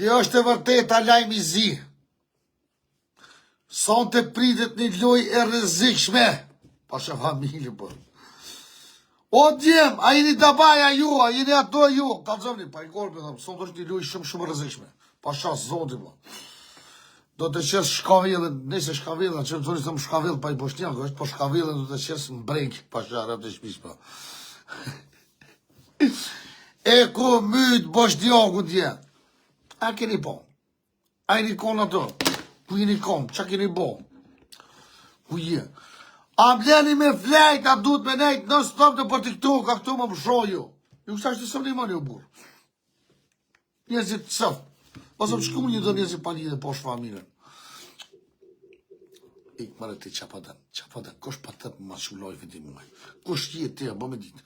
Kjo është e vërteta lajm i zi. Sonte pritet një lojë e rrezikshme. Pasha familje po. O djem, a jeni dabaja ju, a jeni ato ju. Kalzoni, pa i korbe, sonte është një lojë shumë rrezikshme. Pasha zoti po. Do të qes shkavillën, nëse shkavillën, që të thoni shkavill pa i bosnjak, është po shkavillën do të qes mbrek, pasha rreth të shtëpisë po. E ku myt bosnjaku dje. A keni po? A jeni kon ato? Ku jeni kon? Qa keni bo? Ku je? A mbleni me flejt, a duhet me nejt, non stop të për TikTok, a këtu më mshoju. Ju kësa është të sëmë një mani u burë. Njëzit të sëfë. Ose më shku një do njëzit pa një dhe poshë familën. Ik mërë ti qapadan, kosh pa tëtë më mashuloj vëndi muaj. Kosh je ti, bo me ditë.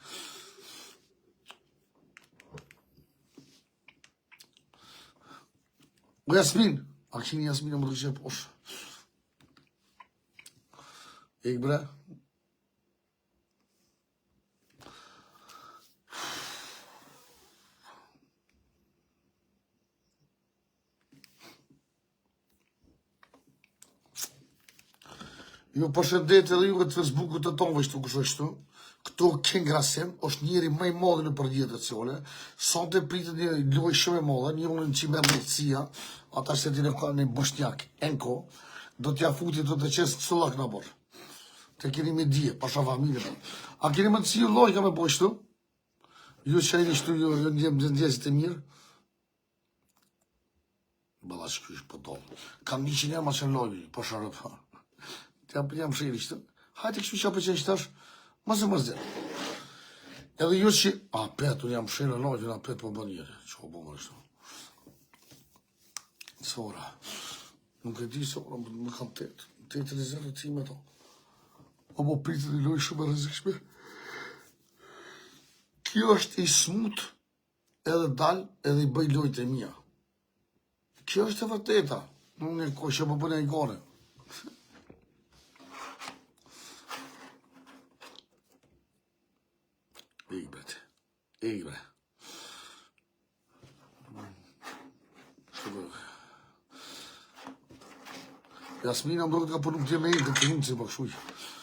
O Jasmin, a këshini Jasmin e më rëshë e poshë. Ik bre. Ju përshëndet edhe ju këtë Facebooku të tonë vështu kështu. Këto King Rasim është njëri më i madh në përgjithë ciole. Sonte pritet një lojë shumë e madhe, një unë që me mërëtësia, ata se dine ka një bosnjak, Enko, do t'ja futi do të qesë kësullak në borë. Te keni me dje, pasha familje. A keni më të si ju lojë ka me po shtu? Ju që e një shtu, ju ndjesit e mirë? Bëlla shkysh për dollë. Kam 100 euro ma që lojë, pasha rëpa. Jam shiri shtu. Hajte kështu që apë që ishtash, mëse mëzde. Edhe ju që... A, petë, unë jam shirë në lojë, a petë po bë njëre. Që po bë shtu. Sora. Nuk e di sora, më kam tetë. Tetë në zërë të ti me to. O po pritë një lojë shumë e rrezikshme. Kjo është i smut, edhe dal, edhe i bëj lojët e mija. Kjo është e vërteta. Unë e që po bëne i gore. Ik bre. Jasmina më duhet ka përnu këtë me i të të hinë që më këshuj.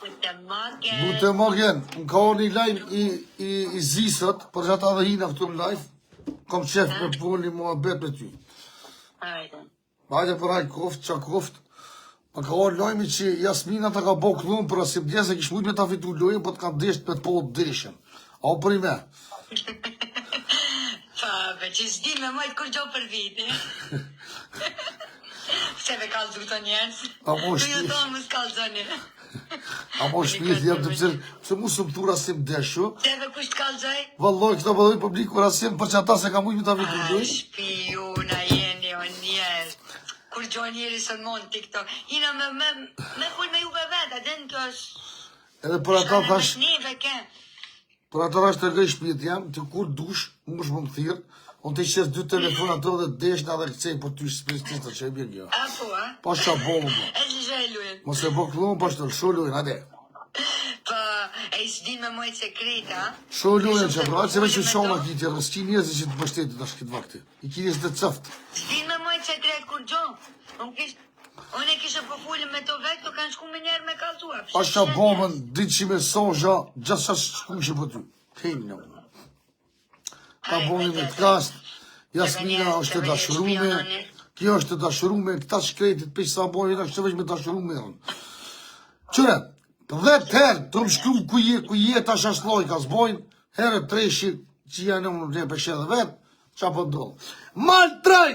Guten Morgen. Më ka orë një live i zisët, për që ata dhe hina këtu në live, kom qef me poli mua bet me ty. Hajde për hajë koft, qa koft. Më ka orë lojmi që Jasmina të ka bo këllun për asim djesë e kish mujt me ta fitu lojnë, për të ka desht për të po të deshen. A o për i me? Pa, që s'di me mojtë kur gjo për viti. Se me kalzu të njerës. Tu ju tonë më s'kalzoni. A mo shpirë, jem të pëzirë, se mu së më thura si më deshu. Se me kush t'kalzoj? Vëlloj, këta përdoj publiku rasim, për që ata se ka mujt me ta fitu lojnë. Shpijuna jeni o njerës. Kur gjo njeri së në mund TikTok. Hina me full me juve vetë, adin kjo është... Edhe për ata thash... Shnive ke. Për ata thash të rgëj shpirt jam, të kur dush, më shmë më thirë, unë të qes 2 telefona të dhe desh në dhe këcej për ty shpistista që e bje kjo. A po, a? Pa shqa bolë, po. E që shë e lujen. Mos e bo këllon, pa shtë shu lujen, ade. Pa, e i s'din me mojtë sekreta. Shu lujen që pra, që me që shona kitje, s'ki njëzë që të bështetit ashtë këtë vakti. I ki njëzë të cëftë. S'din me mojtë sekret kur gjo. Unë e kishe po fullim me to vetë, të kanë shku me njerë me kalzua. Pa shqa bomën, ditë që me sonja, gjasë sa shku që për ty. Hejnë në unë. Ta boni me të kast, Jasmina është të dashurume, kjo është të dashurume, këta shkretit për që sa boni, në kështë veç me dashurume. Qëre, 10 herë të më shkru ku je ta shasloj ka zbojnë, herë 3 që janë në peshe dhe vetë, qa po ndollë. Mal traj!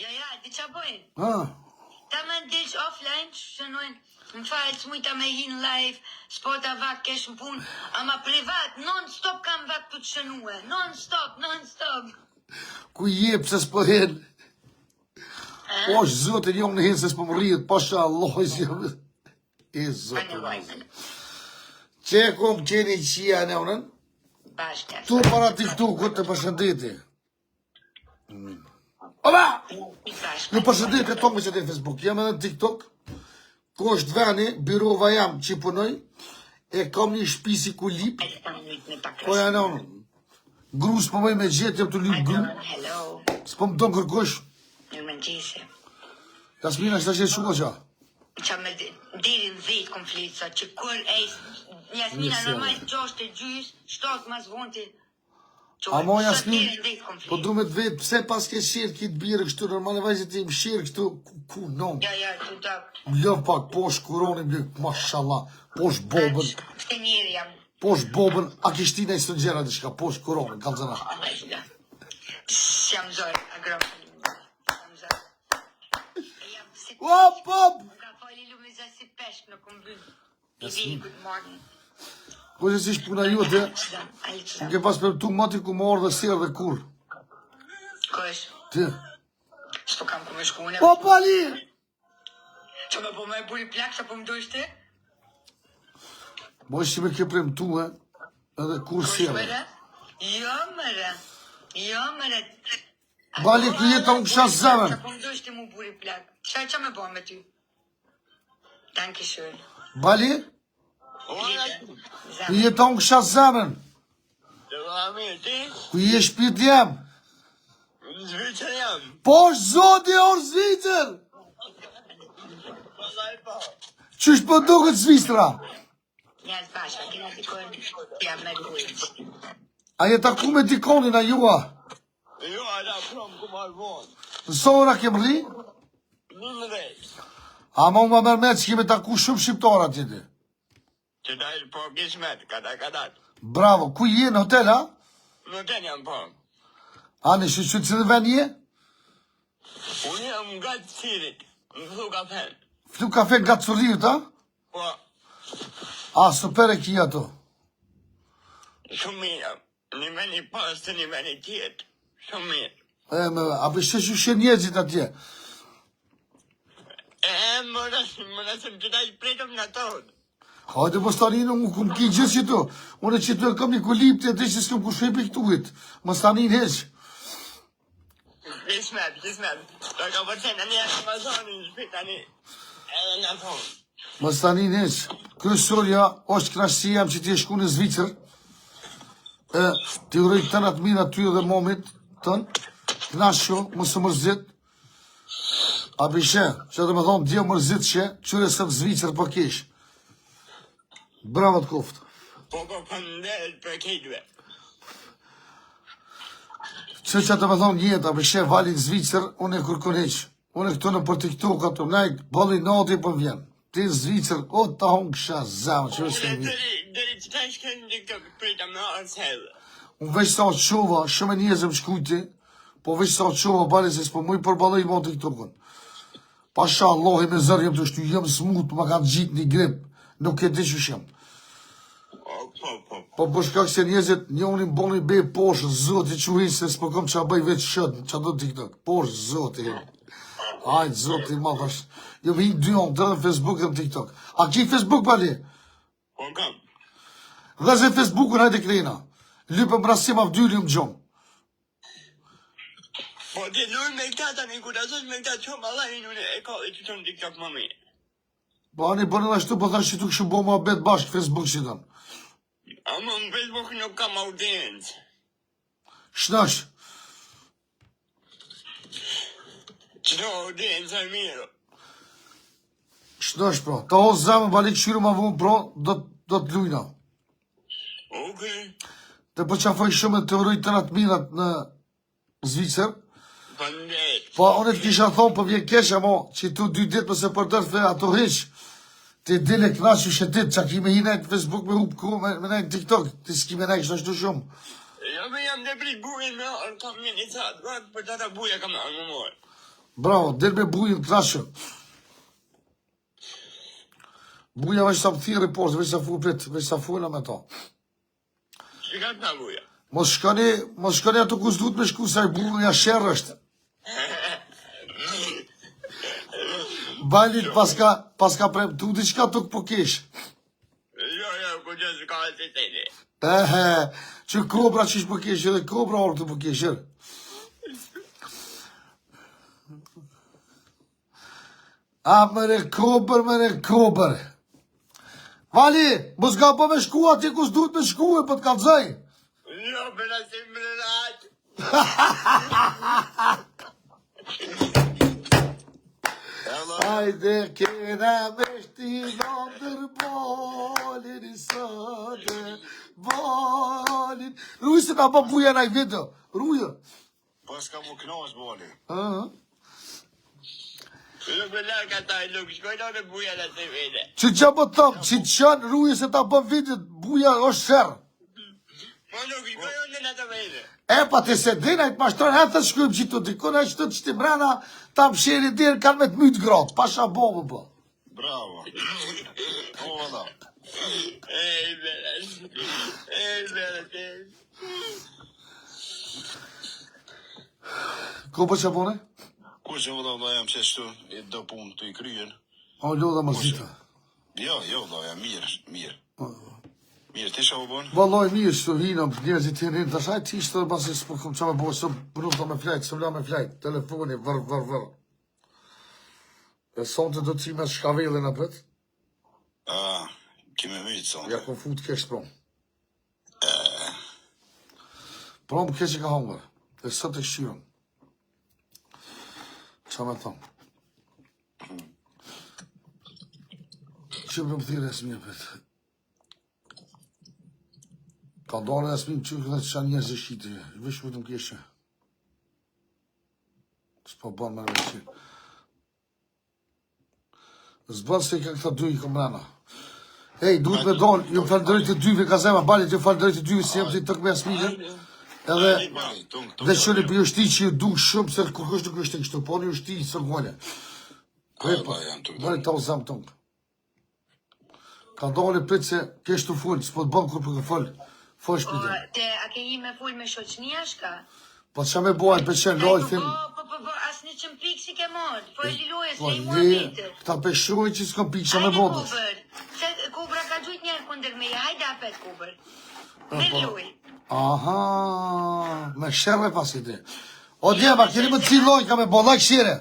Ja, di qa bojnë? Ha? Ta me ndish offline, shënojnë, më falë, s'mujta me hinë live, s'pota vak kesh më punë, ama privat, non-stop kam vak të të shënue, non-stop. Ku je pëse s'po hen? O, është zote një në hen se s'po më rritë, pasha Allah, e zote vazë. Që e kom qeni qia në unën? Bashkë. Tu para TikTok, këtë të përshëndeti. Oba! Në përshëndetje tonë me që të në Facebook, jam edhe në TikTok, ku është veni, birova jam që i punoj, e kam një shpisi ku lip, ko janë onë, grus për mëj me gjetë, jam të lip gru, S'po më donë kërkosh. Mirëmëngjesi. Jasmina, është që shua qa? Qa me deri në 10 konflikt, sa që kur Jasmina normal 6:30, 7 mas vonti. Amo Jasmin, po du me të vetë, pse pas ke shirë kitë birë kështu, normal e vajzit e më shirë kështu, ku non? Ja, tu da. Më lëv pak, posh kuronin, bjek, mashallah, posh bobën, Këtë njeri jam. posh bobën, a kishtina i së gjera të shka, posh kuronin, kam zëna. Jam zorë, agromë. Jam zorë. Jam si Hop, hop! ka fali lume za si peshk në kombyll. I vi, good morning. Po që si shpuna jote, më ke pas për tu mati ku më orë dhe serë dhe kur. Kosh, Ti. s'po kam ku me shkune. Po, pali! Që me po me buri plak, sa po më dojsh ti? Bo është që me ke prem tu, edhe kur Kosh serë. mëre? Jo mëre. Jo mëre. Bali, ku jetë unë kësha zemën. Sa po më dojsh ti mu buri plak. Qa me bo me ty? Danke schön. Bali, ku jetë unë kësha zemën. Ku je shpit jem. Zvicër jam. Po është zoti orë Zvicër. Qysh po duket Zvicra? Njerës bashka, kena dikon jam me buri. A je taku me dikonin a jua? Jo, ala prom ku marrë vonë. Në sora kem rri? Në në rejtë. A ma më mërmet që kemi taku shumë shqiptar atje ti. Që dajlë po kismet, kada. Bravo, ku je në hotel, a? Në ten jam po. A në shqyqy që në ven je? Unë jam nga të cirit, në flu kafen. Flu kafe nga të curirët, a? Po, A, super e kia to. shumë mirë. Një meni pas të një meni tjetë. Shumë mirë. A për që shë njerëzit atje? Më nësëm që dajlë pritëm në tonë. Hajde më stanin, unë këmë ki gjithë që tu. Unë që tu e kam një kulip të që s'këm ku shëjpe këtuit. Më stanin heq. Kismet. Do ka përsen në një Amazonin shpitani edhe në tonë. Më stanin heq. Kryesorja është krashësia jam që ti e shku në Zvicër. Ti uroj të në të mira ty edhe momit tënë. Knasho, më së mërzit. A bishe, që të me thonë, dje mërzit që, qëre së të Zvicër për kesh. Bravo të koftë. Po këndelë për kejtve. Që të me thonë jetë, a bishe, valin Zvicër, unë e kërkon heq. Unë e këtu në për TikTok ato, nejtë, bëlli nati për vjen. Ti Zvicër, o ta hongë kësha zemë, që vështë e mirë. Deri që ta shkën në TikTok, prita me arsele. Unë veç sa të qova, shumë e njëzëm shkujti, po veç sa të qova, bali se s'po mu i përbaloj më TikTokën. Pasha Allah i me zërë jem të shtu, jem smut, ma kanë gjitë një grip, nuk e di që shem. Po për shkak se njëzit, një unë i mboni bej poshë, zoti që ujë, se s'po kom që a bëj veç shëtë, që a do TikTok, poshë, zoti. Ajtë, zoti, ma thash. Jo me i dy onë, të dhe Facebook dhe në TikTok. A ki Facebook, bali? Po kam. Dhe se Facebookun hajde krejna. Lypë më rasim avdyri më gjomë. Po ti lujnë me këta tani, ku të zosh me këta qëmë Allah i njëne e ka e që të në TikTok më mirë. Po ani bërë dhe ashtu, po thash që tu këshu bo ma bet bashkë Facebook që tënë. Ama në Facebook nuk kam audiencë. Shnash, Që të audiencë e mirë. shnash pra. Ta hosë zemë, bali këshyru ma vunë pro, do të lujna. Okej. Të përqafoj shumë e të uroj të natë mirat në Zvicër. Fandet. Po, unë të kisha thonë, po vjen kesh, mo, që tu 2 ditë pëse përdër fe ato heq. Ti dile knashu shetit, që ki me hi nejtë Facebook me hupë ku, me nejtë TikTok. Ti s'ki me nejtë kështu shumë. Jo me jam dhe prit burin me orë, kam një një catë, vak për të ta buja kam në më morë. Bravo, del me bujën knashu. Buja veç sa më thirë report, veç sa fu prit, veç sa fuela me ta. Që ka të buja? Mos shkani ato ku s'duhet me shku, sa i burën ja shërë është. Balit paska prem, tu di qka tuk po kesh. Jo, ku që s'ka të të të. Që kobra që ish po kesh, edhe kobra orë të po kesh, edhe. A, mëre kobër. Vali, mos ka po me shku ati ku s'duhet me shku e po t'kalzaj. Jo, për në si më në ratë. dhe kena me shtinon balin I sate, balin. Rujë se ta po buja naj video, rujë. Po s'ka mu knas bali. Nuk me larga ta nuk shkojnë në buja në të vene. Që që po tëm, që qanë rujë se ta po video, buja është shërë. Po nuk shkojnë në të vene. E pa të se dina I të mashtronë, e të shkujmë që të dikone, që të që të mrena, ta më sheri dirë kanë me të mytë gratë, pasha bomë, po. Bravo. Po, valla. Ej, beres. Ko po që pone? Ku që valla jam që shtu, I do punë të I kryen. O, lodha më zita. Jo, valla jam mirë. Mirë, ti shë u bon? Vallaj mirë që të hinëm, njerëzit të rinë të shaj, ti shtë pasi s'po kom qa me bojë, së brunta me flajt, së mla me flajt, telefoni, vër. E son të do të me shkavellin apët? Kime mytë son. Ja ko fut kesh prom. Prom kesh I ka hongër, e sot e shqyrën. Qa me thonë? Që më thire e smje pëtë? Ka dore e smim që këtë që janë njerëz e shqiti, vish vetëm keshe. S'po ban me veqin. S'ban se I ka këta dy I komrena. Ej, duhet me donë, ju falëndërit të dyve ka zema, balit ju falëndërit të dyve si jem të I tëk me jasmine. Edhe, dhe qëni për ju shti që ju du shumë, se kur kështë nuk është të kështu, po në ju shti së ngone. Balit ta u zemë tëngë. Ka dore për se keshtu full, s'po të ban kur për këfëll. Fosh për të. Te, a ke I me full me shoqnia shka? Po që me bojnë për qenë lojfin. Po, asë një qëmë pikë si ke mod. Po e lilojës, Po le I mua vitë. këta peshroj që s'kom pikë që me bodës. Se Kubra ka gjujt njerë kunder me, hajde apet Kubër. Me luj. Aha, me shërre pas I ti. O djema, keni më të ciloj ka me bollak shire.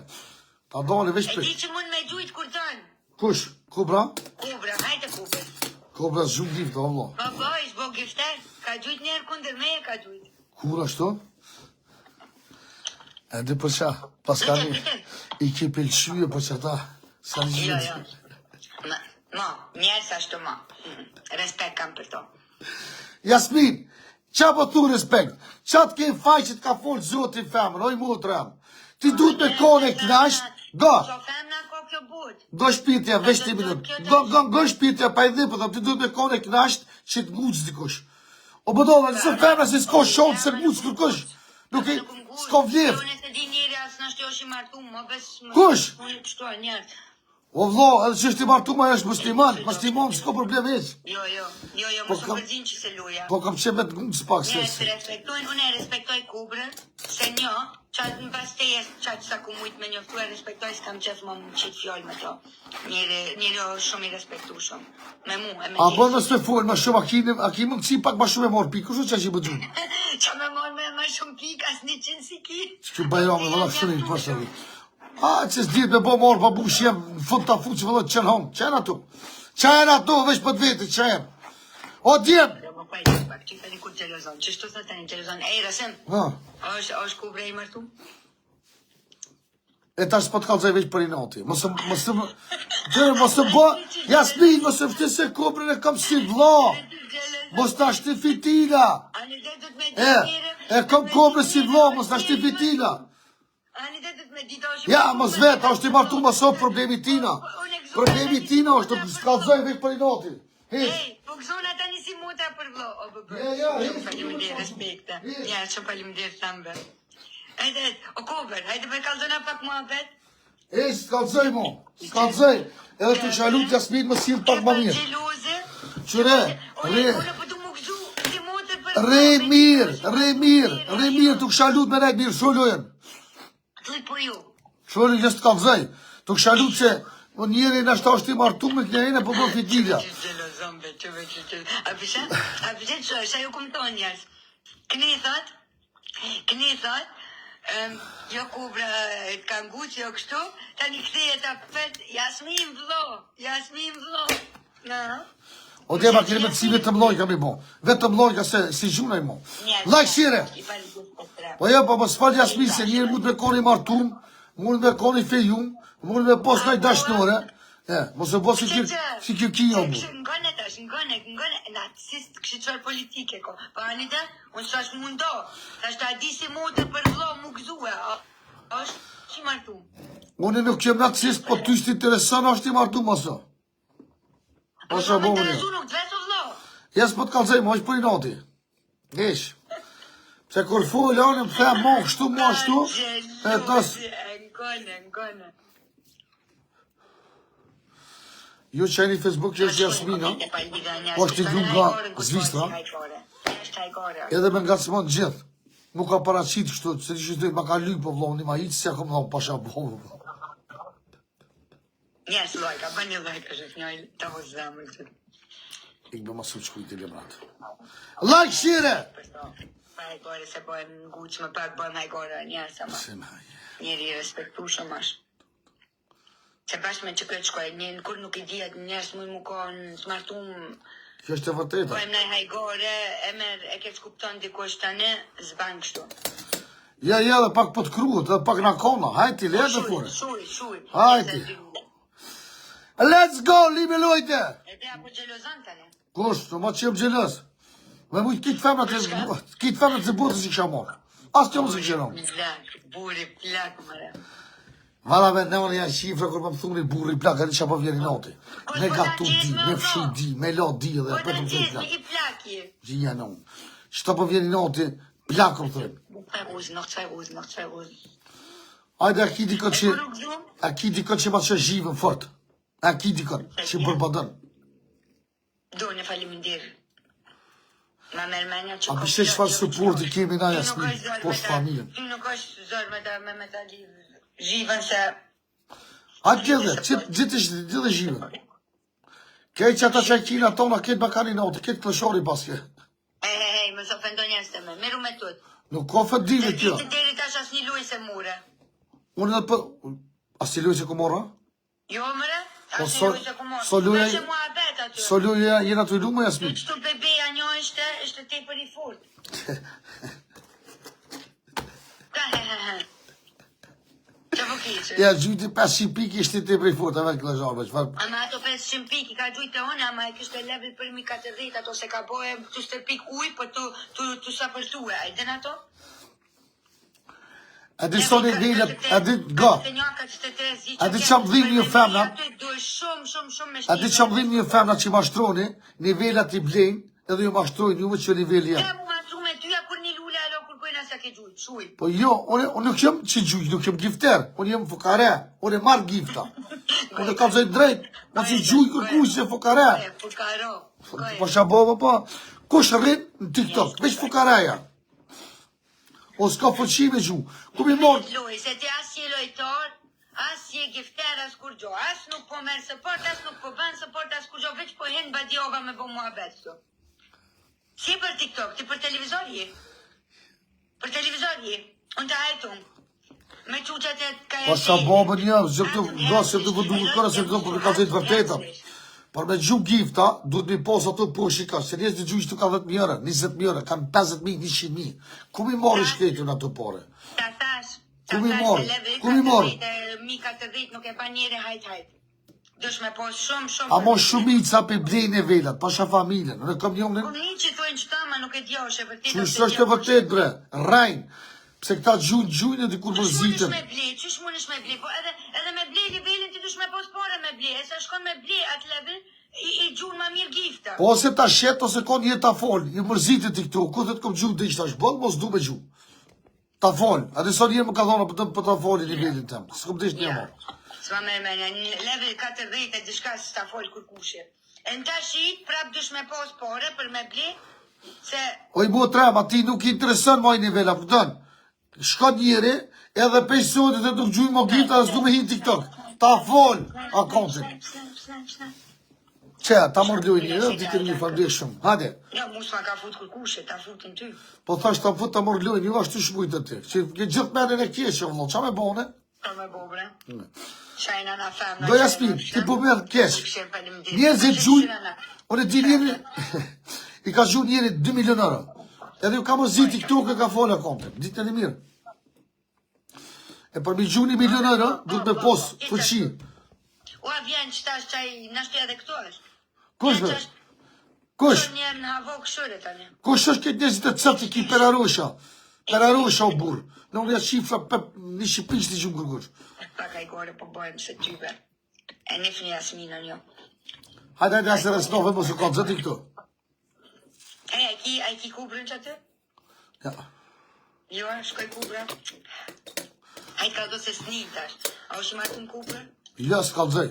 Ta doni veç E për. ti që mund me gjujt kur tënë. Kush? Kubra? Kubra, hajde Kubër. Kubra zhuk giftë, Allah. Po, ishbo gifter. Ka gjujt njerë kunder me, ka gjujt. Kur ashtu? E di për qa, pas ka një, I ki pëlqyje për që ta, sa një Jo, gjithë. Mo, njerës ashtu mo. Respekt kam për to. Jasmin, qa po tu respekt? Qa të ke faj që të ka folë zotin femën, oj motrem? Ti duhet me kone knasht, go! So femna ko kjo but. Go shpitja, veç 10 minut. Go shpitja, pa I dhipë, ti duhet me kone knasht që të ngucë dikush. O bëdolla, nëse femna si s'ko shonë, se ngucë kërkush. Nuk I, s'ko vlef. Unë se di njeri asë në shtjosh I martu, më bes... Kush? Unë I pështuar njerë. O vlo, edhe që është I martu ma është musliman, s'ko problem heq. Jo, më shumë përzin që se luja. Po kam që me të ngucë pak se. Njerës të respektojnë, unë e respektoj Kubrën, se një, qatë në pas te jesë qatë sa ku mujtë me njoftu e respektoj, s'kam qef më më qitë fjoll me to. Njeri o shumë I respektu shumë. Me mu, e me A po nësë me folë, ma shumë, a ki më këci pak ma shumë e morë pikë, kushu që që bëgju? Qa me morë me ma shumë pik, as 100 si ki. Që bajrame, vëlla shumë I përshëri. A, që s'djet me bo morë, pa bu shem, në fund ta fund që vëlla qenë hongë, qenë atu. Qenë atu, veç për të vetë, qenë. O, djemë! Më pajtë pak, që fali kur gjelozon, që shtu thë tani gjelozon, e rasim, është Kubra I martu? E tash s'po të kalzaj veç për I nati. Mosë bë, Jasmin, mosë fëtë se Kubrën e kam si vla. Mos ta shti fitina. Ani dhe du të me di njëre... E kam Kubrën si vla, mos ta shti fitina. Ani dhe du të me di do shumë... Ja, mos vetë, është I martu ma sot problemi tina. Problemi tina është të s'kalzaj veç për I nati. Ej, po këzona tani si muta për vlo, o bëbër. Shumë faliminderit, respekte. Ja, shumë faliminderit thambe. Hajde, o Kubër, hajde me kalzona pak mua bet. E, s'kalzaj mo, s'kalzaj. Edhe të shalut Jasmin më silë pak ma mirë. Gjeloze. Qëre, Unë po du më gëzu, si motër për... re mirë, të shalut me nejtë mirë, shullujen. Thuj po ju. Shullujen gjithë të kalzaj. Të shalut që njeri në ashtë është I martu me kënjërin e po do fitilja. Gjelozon, be, që. A përshet që është, ajo kumton njerës. Këni thot, jo Kubra të kanë guqë, jo kështu, tani këthejet apet, Jasmin vlo. Na? O djema keni me të si vetëm lojka mi bo. Vetëm lojka se si gjuna I mo. Lajk shire. Po jo, po mos fal Jasmin se njeri mund me koni martum, mund me koni fejum, mund me pos nëj dashnore, mos e bo si kjo kjo mu. Ngone tash, ngone, nacist, kështë qërë politike, ko. Pa anite, unë shash mundo, tash ta di si mu të për vlo mu gëzue, është që martu. Unë nuk jem nacist, po ty shtë interesan, është i martu mëso. Po Osha me bo të më një. rezu nuk të vesu vlo. Jes po të kalzej, më është për i noti. Ish. Se kur full, anë më them, mo kështu, mo ashtu, e tas... Ngone. Ju që e një Facebook që është Jasmina, po është i gru nga Zvistra, edhe me nga cëmon gjithë. Nuk ka paracit kështu, se një qështu ma ka lyk po vloni, ma itë se ja kom nga pasha bohë. Njerës lojka, bë një lojka, është njojnë të vë zemër këtë. Ik be masë që kujtë i lemrat. Like, shire! Pa e gore se bëhen nguqë më pak bëhen hajgore njerës, ama njeri i respektu shumë ashtë. Se bashkë me që këtë shkoj, njën kur nuk i dhjet njerës mu konë smartum, Kjo është e vërteta. bëhem nëj hajgore, e ke skupton dikush tani, zban kështu. Ja, dhe pak po të kruhet, edhe pak në kona, hajti, le dhe fure. Shuj. Hajti. Let's go, li me lojte! E te apo gjelozan tani? Kush, në ma që jem gjelës. Me mujtë kitë femrat të botës i kësha morë. Asë që më së kësheron. Buri plak, mëre. Valla me, ne unë janë shifra kur më thuni burri plak, edhe që po vjeri noti. Me gatu di, me fshu di, me lo di edhe, Po të petëm thuni gjithë, plak. i plaki. Gjinja në unë. Që të po vjeri noti, plak më thuni. Nog twee rozen. Ajde, a ki dikot që ma që zhivën fort. A ki dikot që bërbadën. Do në falimindir. Ma mërmenja që... A pishe që farë supporti kemi na Jasmin, poshtë familjen. Ty nuk është zërë me ta zhivën se... A gjithë, gjithë zhivën. Kej që ata që e kina tona, ketë bakani noti, ketë klëshori paske. Hej, më së ofendon njës të me, meru me tut. Nuk ka fëndime kjo. Të deri tash as një luj se mure. Unë edhe për... As të luj se ku mora? Jo, mëre? Po As një luj se ku mora. so luja- Me që mua bet aty. So luja jena të lume, Jasmin. Qëtu bebeja një ishte te për i furt. Që po kishe? Ja, gjujti 500 piki ishte te prej fort, e vetë klëzharve, që farë... Ama ato 500 pik i ka gjujtë e one, ama e kishte level për 1040, ato se ka boje të stër pik uj, për të sa përtue, a i den ato? A di soni vejlet, a di, ga, a di që më dhim një femna, a di që më dhim një femna që i mashtroni, nivellat i blejnë, edhe ju mashtrojnë juve që nivelli janë. Ja, mu mashtru me tyja kur një lule alo kur kujna sa ke gjujtë, shuj. Po jo, unë nuk jem që gjuj, nuk jem gifter, unë jem fukare, unë e marrë gifta. Unë e kam zëjtë drejt, ma që gjuj kërkuj se fukare. Fukaro. Po shabova, po, kush rrit në TikTok, veç fukareja. O s'ka fëqi me gju, ku mi morë, Loj, se ti as je lojtor, as je gifter, as kur gjo, as nuk po merë support, as nuk po ban support, as kur gjo, veç po hen badiova me bo mua betë. Si për TikTok, ti për televizor je? Për televizor je? Unë të hajtum. Me quqat e ka po shabova një, zë këtë, ga se të vëndu më kërë, se të për ka zëjtë vërteta. Por me gju gifta, duhet mi pos ato po shika, se njës të gjuj që të ka 10.000 euro, 20.000 euro, kanë 50.000, 100.000. Ku mi mori shkretin ato pore? Ta thash, Ku mi mori? Ku mi mori? 1040 nuk e pa njeri hajt. Dësh me pos shumë. A mo shumica pe blejnë e velat, pasha familjen, në kam njëmën? Po një që thujnë që ta, ma nuk e djo, është e vërtit. Që është e vërtet, bre, rajnë, pse këta gjujnë edhe kur mërzitën. Qysh mund është me ble, po edhe me ble nivelin ti dush me pos pore me ble, e se shkon me ble atë level, i gjurë ma mirë gifta. Po ose ta shet, ose kon jetë ta fol, i mërzitën ti këtu, ku të të kom gjuhë dhe ishta shbëll, mos du me gjuhë. Ta fol, atë son jenë më ka dhona për ta foli nivelin tem, së kom dhe ishtë një morë. S'ma me level 40 e dishka së ta fol kërkushe. E në ta shit, prap dush me pos pore për me ble, se... O i mu trema, ti nuk i interesën moj nivela, përdën. Shka njeri, edhe pej sotit e nuk gjujnë më gita dhe s'du me hinë TikTok. Ta fol, akontin. Që, ta mërlujnë një, ditë një fërndje shumë. Hade. Jo, mu s'ma ka fut kërkushe, ta futin ty. Po thash ta fut ta mërlujnë një, ashtu shmujtë të ti. Që gjithë menin e kjeshe, vëllo, qa me bone? Ta me bobre. Shajna na femna. Do Jasmin, ti po merë kesh. Njerëzit gjujnë, unë e di njeri, i ka gjuj njeri 2 milion euro. Edhe ju ka më zi TikTok e ka folë akontin. Ditë e një mirë. E për mi gju 1 milion euro, duhet me pos fuqi. Ua vjen që tash qaj nashtu edhe këto është. Kush be? Kush? Njerë në havok shore tani. Kush është këtë njëzit e cëpti ki Perarosha? Perarosha o burë. Në unë jatë shifra për një shqipish të gjumë kërkush. Pak a i gore po bojmë se tybe. E një fnjë Jasminën jo. Hajde, asë resnove, mos u ka të zëti këto. E, a i ki kubrën që aty? Ja. Jo, shkoj kubra. A i ka do se s'nin tash. A u shimartu në kubrën? Ja, s'ka të zëj.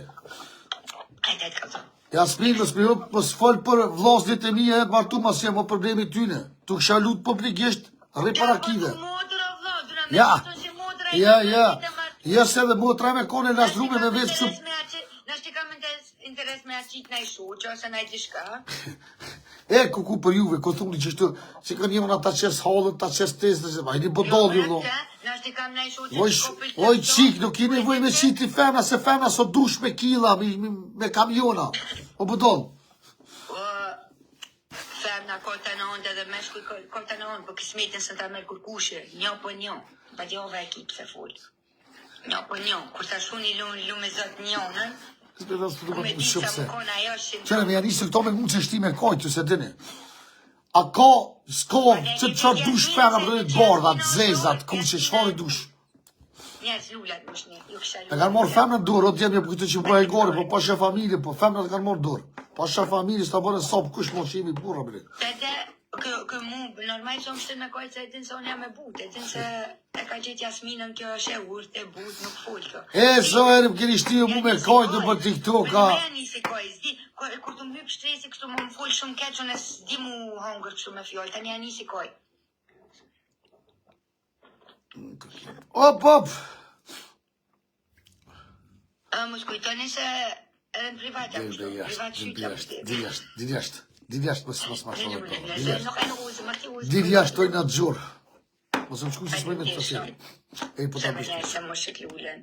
Hajde, ka do. Jasmin, mos fol për vllaznit e mija e martu mas jem o problemi tyne. Tu kësha lut publikisht, rri para kive. Ja, se dhe motra me kone lasrume me vetë kështu. Nështë ti kam interes me aqit në i shuqë, ose në i tishka. E, ku për juve, ku thuni që shtu, që kanë njëmën ata qes halën, ta qes testë, a i një bodolë ju, lo. Nështë ti kam në i shuqë, Oj, qik, nuk i nevoj me qiti femna, se femna so dush me kila, me kamiona. O bodolë. Femna kota në ondë edhe meshkuj kota në ondë, po kismetin së ta merë kërkushe, një po një, pa djove ekip se full. Një po një, kur ta shuni lume zot njënën, me di sa më kona ajo shqin. Qene me janisë këto me mund që shti me kajtë, se dini. A ka, s'ka, që të qarë dush femna për të bardha, të zezat, ku që shfarë dush. Njerës lullat mush një, ju kësha E kanë morë femna në dorë, o t'jem një për këtë që më e gore, po pashe familje, po femna të kanë morë dorë. Pashe familje, s'ta bërë sopë kush mo shimi pura, bre. Tete, kë mu, normal që më shtë me kojtë se e din se unë jam e but, e din se e ka gjithë Jasminën kjo është e urt, e but, nuk full kjo. E, so e rëm keni shtiu mu me kajtë për TikTok-a. Me nisi koj, zdi, kur të më hyp shtresi kështu më full shumë keq, unë s'di mu hongër kështu me fjoll, tani ja nisi koj. Op. Më shkujtoni se edhe në privat jam kështu, privat qytja për shtetë. Did jashtë, mos ma shumë e Nuk e në uzë, më ti uzë. Did jashtë tojnë atë gjurë. Mos më shku si s'moj me të fësiri. E, po ta Se më bishtë. njëse më shqit lullen.